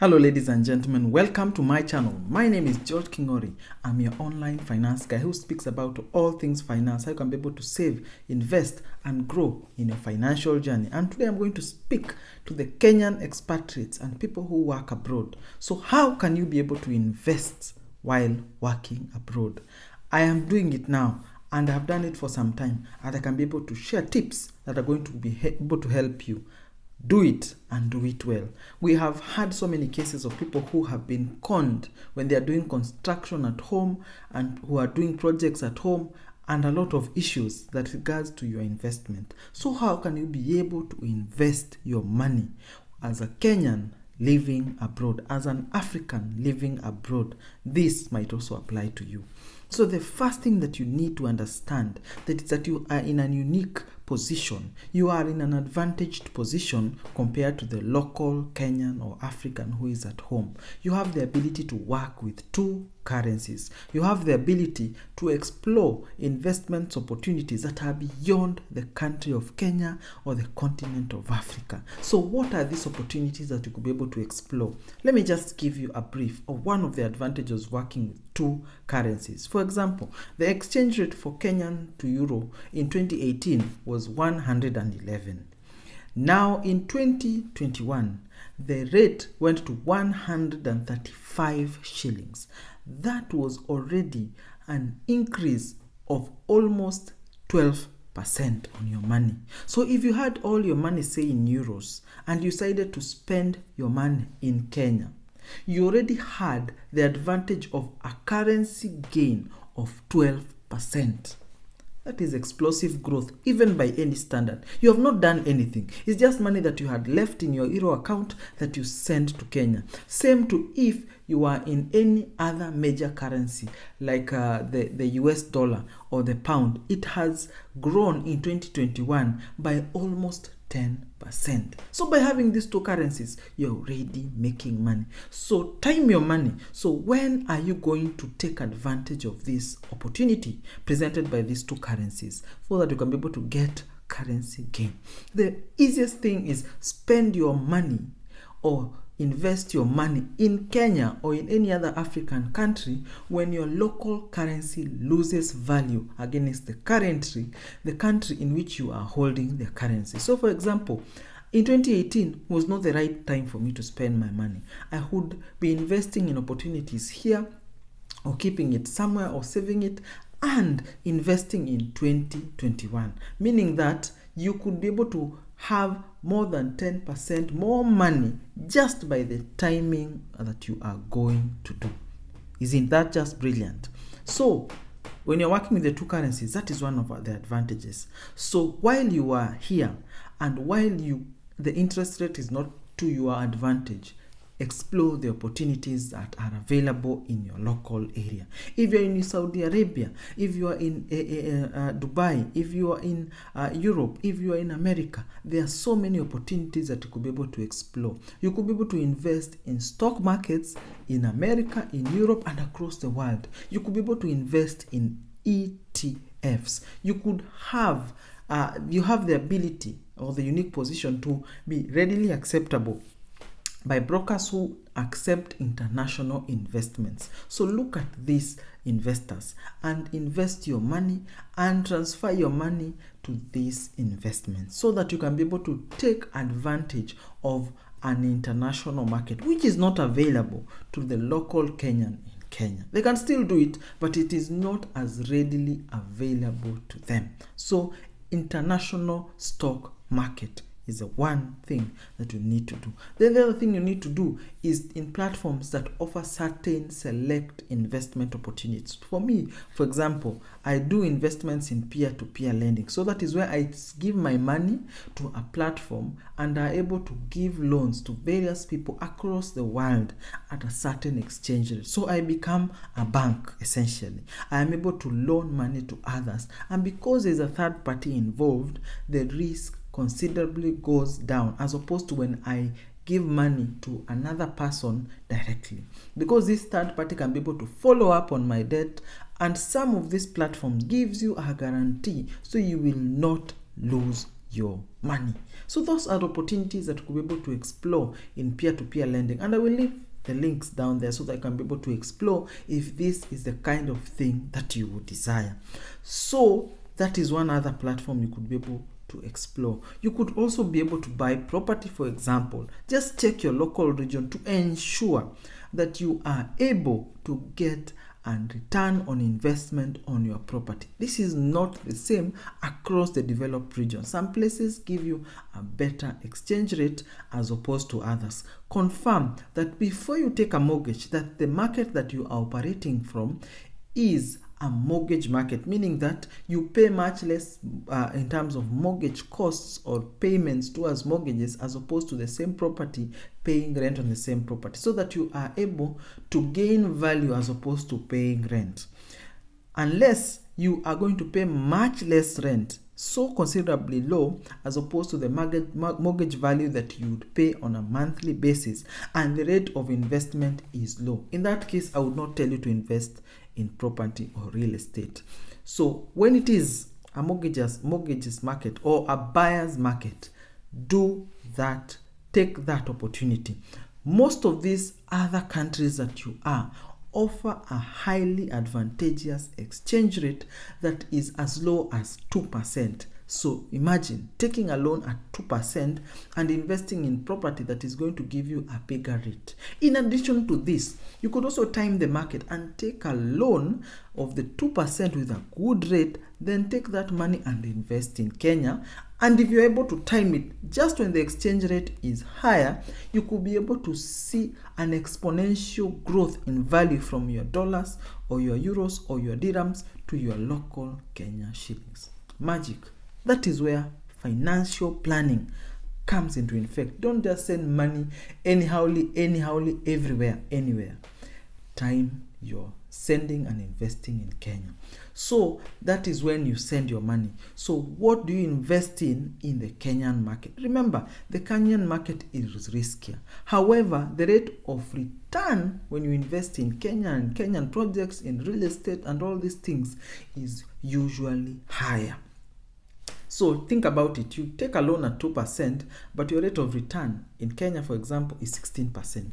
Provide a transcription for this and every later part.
Hello ladies and gentlemen, welcome to my channel. My name is George Kingori. I'm your online finance guy who speaks about all things finance, how you can be able to save, invest and grow in your financial journey. And today I'm going to speak to the Kenyan expatriates and people who work abroad. So how can you be able to invest while working abroad? I am doing it now and I've done it for some time, and I can be able to share tips that are going to be able to help you do it and do it well. We have had so many cases of people who have been conned when they are doing construction at home and who are doing projects at home, and a lot of issues that regards to your investment. So how can you be able to invest your money as a Kenyan living abroad, as an African living abroad? This might also apply to you. So the first thing that you need to understand that you are in a unique position. You are in an advantaged position compared to the local Kenyan or African who is at home. You have the ability to work with two currencies. You have the ability to explore investment opportunities that are beyond the country of Kenya or the continent of Africa. So what are these opportunities that you could be able to explore? Let me just give you a brief of one of the advantages of working with two currencies. For example, the exchange rate for Kenyan to Euro in 2018 was 111. Now in 2021, the rate went to 135 shillings. That was already an increase of almost 12% on your money. So if you had all your money, say in euros, and you decided to spend your money in Kenya, you already had the advantage of a currency gain of 12%. That is explosive growth, even by any standard. You have not done anything. It's just money that you had left in your Euro account that you sent to Kenya. Same to if you are in any other major currency like the US dollar or the pound. It has grown in 2021 by almost 10%. So by having these two currencies, you're already making money. So time your money. So when are you going to take advantage of this opportunity presented by these two currencies so that you can be able to get currency gain? The easiest thing is spend your money or invest your money in Kenya or in any other African country when your local currency loses value against the country in which you are holding the currency. So for example, in 2018 was not the right time for me to spend my money. I would be investing in opportunities here or keeping it somewhere or saving it and investing in 2021, meaning that you could be able to have more than 10% more money just by the timing that you are going to do. Isn't that just brilliant? So when you're working with the two currencies, that is one of the advantages. So while you are here and while the interest rate is not to your advantage, explore the opportunities that are available in your local area. If you're in Saudi Arabia, if you are in Dubai, if you are in Europe, if you are in America, there are so many opportunities that you could be able to explore. You could be able to invest in stock markets in America, in Europe, and across the world. You could be able to invest in ETFs. You could have you have the ability or the unique position to be readily acceptable by brokers who accept international investments. So look at these investors and invest your money and transfer your money to these investments so that you can be able to take advantage of an international market which is not available to the local Kenyan in Kenya. They can still do it, but it is not as readily available to them. So international stock market is the one thing that you need to do. Then the other thing you need to do is in platforms that offer certain select investment opportunities. For me, for example, I do investments in peer-to-peer lending. So that is where I give my money to a platform and are able to give loans to various people across the world at a certain exchange rate. So I become a bank, essentially. I am able to loan money to others. And because there's a third party involved, the risk considerably goes down as opposed to when I give money to another person directly, because this third party can be able to follow up on my debt, and some of these platforms gives you a guarantee so you will not lose your money. So those are opportunities that you will be able to explore in peer-to-peer lending, and I will leave the links down there so that I can be able to explore if this is the kind of thing that you would desire. So that is one other platform you could be able to explore. You could also be able to buy property, for example. Just check your local region to ensure that you are able to get and return on investment on your property. This is not the same across the developed region. Some places give you a better exchange rate as opposed to others. Confirm that before you take a mortgage, that the market that you are operating from is a mortgage market, meaning that you pay much less in terms of mortgage costs or payments towards mortgages as opposed to the same property paying rent on the same property, so that you are able to gain value as opposed to paying rent. Unless you are going to pay much less rent, so considerably low as opposed to the mortgage value that you would pay on a monthly basis, and the rate of investment is low. In that case, I would not tell you to invest in property or real estate. So when it is a mortgages market or a buyer's market, do that, take that opportunity. Most of these other countries that you are offer a highly advantageous exchange rate that is as low as 2%. So imagine taking a loan at 2% and investing in property that is going to give you a bigger rate. In addition to this, you could also time the market and take a loan of the 2% with a good rate, then take that money and invest in Kenya. And if you're able to time it just when the exchange rate is higher, you could be able to see an exponential growth in value from your dollars or your euros or your dirhams to your local Kenya shillings. Magic. That is where financial planning comes into effect. Don't just send money anyhowly, everywhere, anywhere. Time your sending and investing in Kenya. So that is when you send your money. So what do you invest in the Kenyan market? Remember, the Kenyan market is riskier. However, the rate of return when you invest in Kenya and Kenyan projects in real estate and all these things is usually higher. So think about it. You take a loan at 2%, but your rate of return in Kenya, for example, is 16%,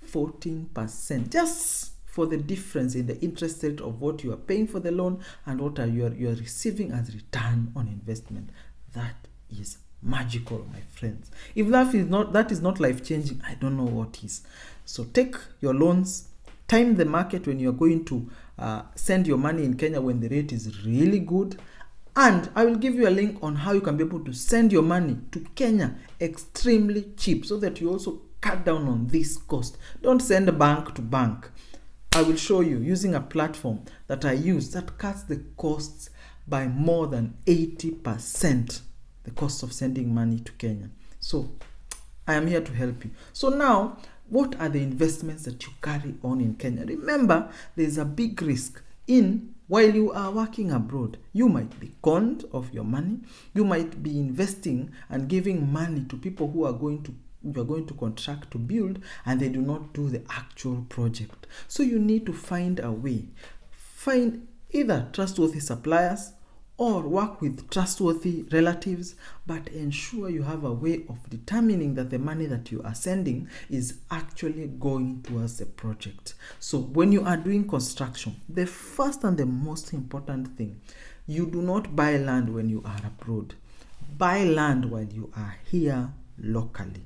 14%, just for the difference in the interest rate of what you are paying for the loan and what you are receiving as return on investment. That is magical, my friends. If that is not life-changing, I don't know what is. So take your loans, time the market when you are going to send your money in Kenya when the rate is really good. And I will give you a link on how you can be able to send your money to Kenya extremely cheap, so that you also cut down on this cost. Don't send bank to bank. I will show you using a platform that I use that cuts the costs by more than 80%, the cost of sending money to Kenya. So I am here to help you. So now, what are the investments that you carry on in Kenya? Remember, there is a big risk in while you are working abroad. You might be conned of your money. You might be investing and giving money to people who are going to contract to build, and they do not do the actual project. So you need to find a way. Find either trustworthy suppliers or work with trustworthy relatives, but ensure you have a way of determining that the money that you are sending is actually going towards the project. So when you are doing construction, the first and the most important thing, you do not buy land when you are abroad. Buy land while you are here locally.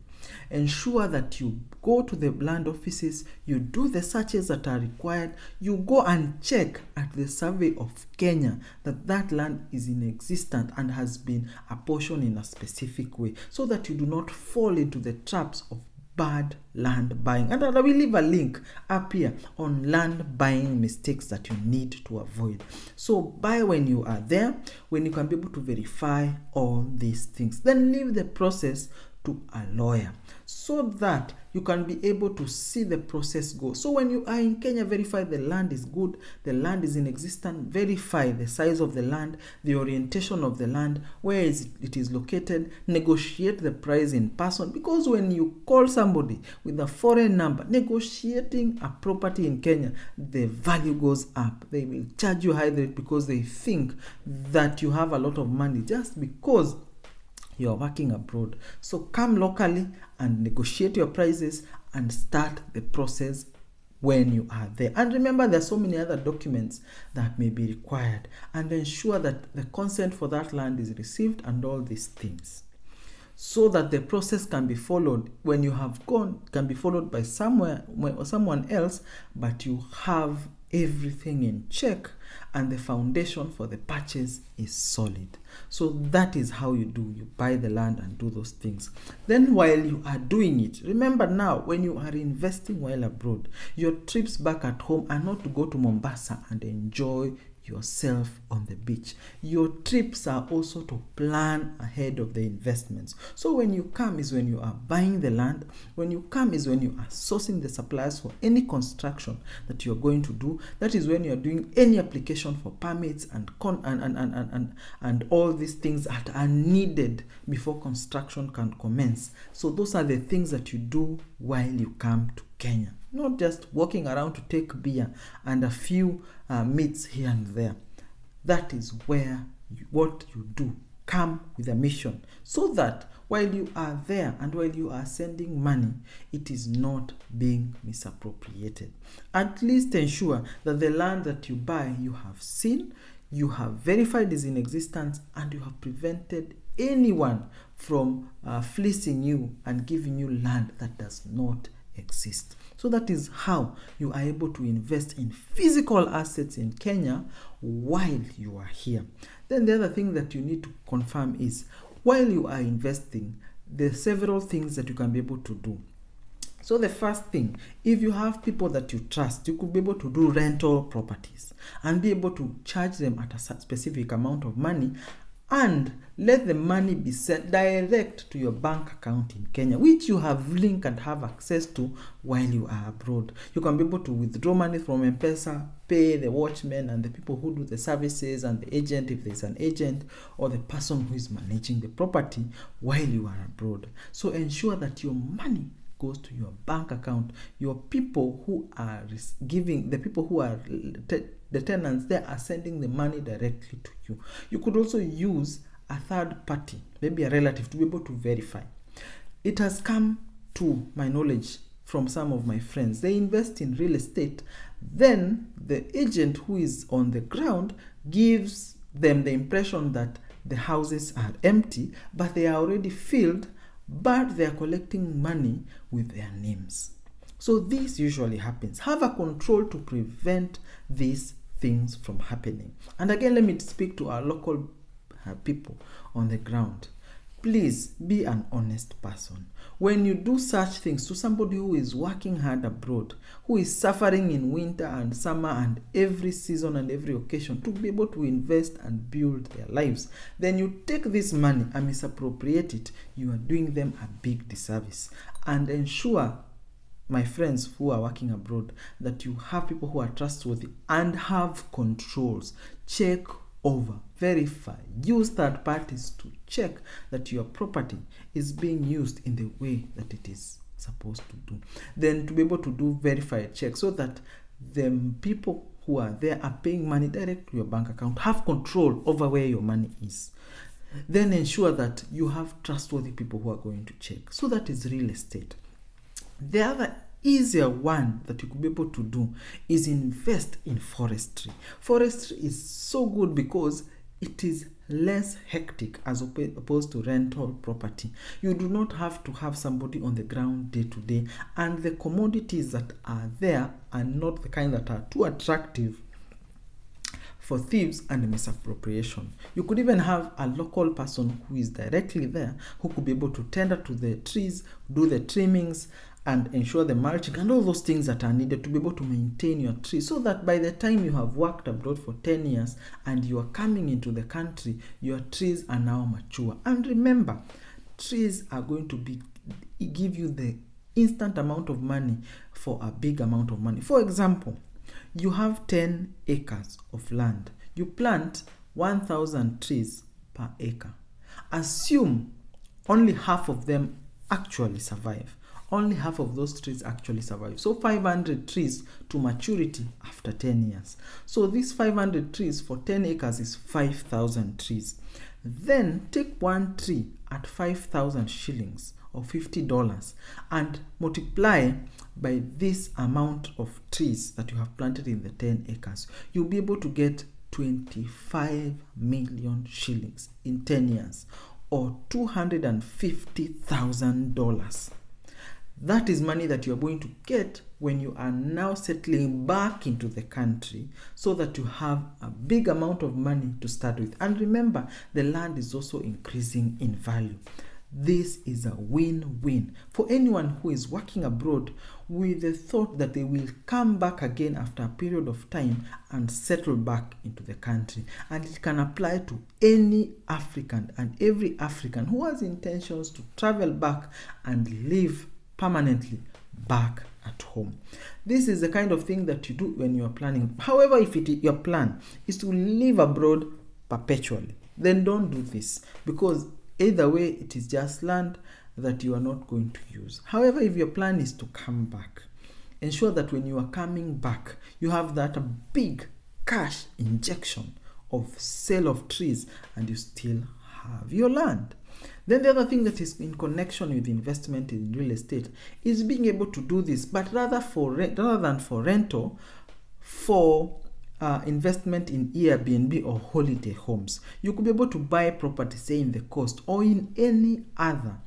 Ensure that you go to the land offices, you do the searches that are required, you go and check at the survey of Kenya that land is in existence and has been apportioned in a specific way, so that you do not fall into the traps of bad land buying. And I will leave a link up here on land buying mistakes that you need to avoid. So buy when you are there, when you can be able to verify all these things. Then leave the process to a lawyer, so that you can be able to see the process go. So when you are in Kenya, verify the land is good, the land is in existence, verify the size of the land, the orientation of the land, where it is located, negotiate the price in person, because when you call somebody with a foreign number negotiating a property in Kenya, the value goes up. They will charge you high rate because they think that you have a lot of money, just because you are working abroad. So come locally and negotiate your prices and start the process when you are there. And remember, there are so many other documents that may be required, and ensure that the consent for that land is received and all these things, so that the process can be followed when you have gone, can be followed by someone else, but you have everything in check and the foundation for the purchase is solid. So that is how you do. You buy the land and do those things. Then while you are doing it, remember now, when you are investing while abroad, your trips back at home are not to go to Mombasa and enjoy yourself on the beach. Your trips are also to plan ahead of the investments. So when you come is when you are buying the land. When you come is when you are sourcing the suppliers for any construction that you're going to do. That is when you're doing any application for permits and all these things that are needed before construction can commence. So those are the things that you do while you come to Kenya. Not just walking around to take beer and a few meets here and there. That is what you do. Come with a mission, so that while you are there and while you are sending money, it is not being misappropriated. At least ensure that the land that you buy, you have seen, you have verified is in existence, and you have prevented anyone from fleecing you and giving you land that does not exist. So that is how you are able to invest in physical assets in Kenya while you are here. Then the other thing that you need to confirm is, while you are investing, there are several things that you can be able to do. So the first thing, if you have people that you trust, you could be able to do rental properties and be able to charge them at a specific amount of money, and let the money be sent direct to your bank account in Kenya, which you have linked and have access to while you are abroad. You can be able to withdraw money from M-Pesa, pay the watchmen and the people who do the services and the agent, if there's an agent, or the person who is managing the property while you are abroad. So ensure that your money goes to your bank account. Your people who are giving, the people who are the tenants, they are sending the money directly to you. You could also use a third party, maybe a relative, to be able to verify. It has come to my knowledge from some of my friends. They invest in real estate. Then the agent who is on the ground gives them the impression that the houses are empty, but they are already filled, but they are collecting money with their names. So this usually happens. Have a control to prevent these things from happening. And again, let me speak to our local people on the ground. Please be an honest person. When you do such things to somebody who is working hard abroad, who is suffering in winter and summer and every season and every occasion to be able to invest and build their lives, then you take this money and misappropriate it, you are doing them a big disservice. And ensure, my friends who are working abroad, that you have people who are trustworthy and have controls. Check over, verify, use third parties to check that your property is being used in the way that it is supposed to do. Then to be able to do verified checks, so that the people who are there are paying money direct to your bank account, have control over where your money is. Then ensure that you have trustworthy people who are going to check. So that is real estate. The other easier one that you could be able to do is invest in forestry. Forestry is so good because it is less hectic as opposed to rental property. You do not have to have somebody on the ground day to day, and the commodities that are there are not the kind that are too attractive for thieves and misappropriation. You could even have a local person who is directly there, who could be able to tender to the trees, do the trimmings, and ensure the mulching and all those things that are needed to be able to maintain your tree, so that by the time you have worked abroad for 10 years and you are coming into the country, your trees are now mature. And remember, trees are going to give you the instant amount of money for a big amount of money. For example, you have 10 acres of land. You plant 1,000 trees per acre. Assume only half of them actually survive. Only half of those trees actually survive. So 500 trees to maturity after 10 years. So these 500 trees for 10 acres is 5,000 trees. Then take one tree at 5,000 shillings or $50 and multiply by this amount of trees that you have planted in the 10 acres, you'll be able to get 25 million shillings in 10 years or $250,000. That is money that you're going to get when you are now settling back into the country so that you have a big amount of money to start with. And remember, the land is also increasing in value. This is a win-win for anyone who is working abroad with the thought that they will come back again after a period of time and settle back into the country. And it can apply to any African and every African who has intentions to travel back and live permanently back at home. This is the kind of thing that you do when you are planning. However, if your plan is to live abroad perpetually, then don't do this, because either way it is just land that you are not going to use. However, if your plan is to come back, ensure that when you are coming back, you have that big cash injection of sale of trees and you still have your land. Then the other thing that is in connection with investment in real estate is being able to do this, but rather than for rental, for investment in Airbnb or holiday homes. You could be able to buy property, say in the coast or in any other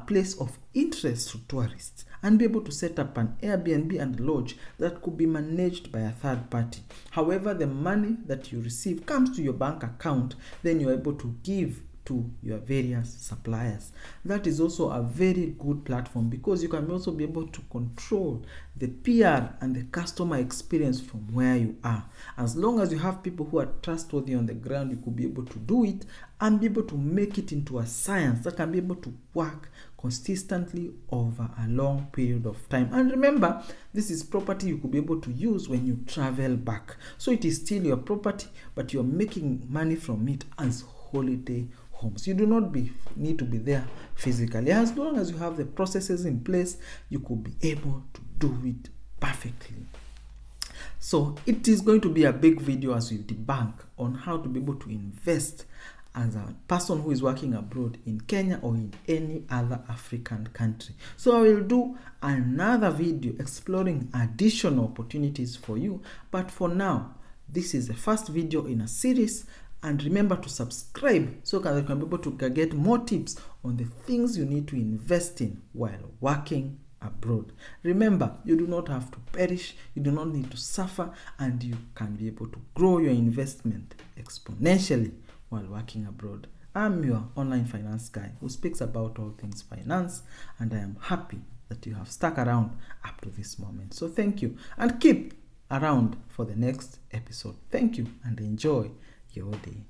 place of interest to tourists, and be able to set up an Airbnb and lodge that could be managed by a third party. However, the money that you receive comes to your bank account, then you're able to give to your various suppliers. That is also a very good platform because you can also be able to control the PR and the customer experience from where you are. As long as you have people who are trustworthy on the ground, you could be able to do it and be able to make it into a science that can be able to work consistently over a long period of time. And remember, this is property you could be able to use when you travel back. So it is still your property, but you're making money from it as holiday homes. You do not need to be there physically. As long as you have the processes in place, you could be able to do it perfectly. So it is going to be a big video as we debunk on how to be able to invest as a person who is working abroad in Kenya or in any other African country. So I will do another video exploring additional opportunities for you. But for now, this is the first video in a series. And remember to subscribe so that you can be able to get more tips on the things you need to invest in while working abroad. Remember, you do not have to perish, you do not need to suffer, and you can be able to grow your investment exponentially while working abroad. I'm your online finance guy who speaks about all things finance, and I am happy that you have stuck around up to this moment. So thank you, and keep around for the next episode. Thank you and enjoy your day.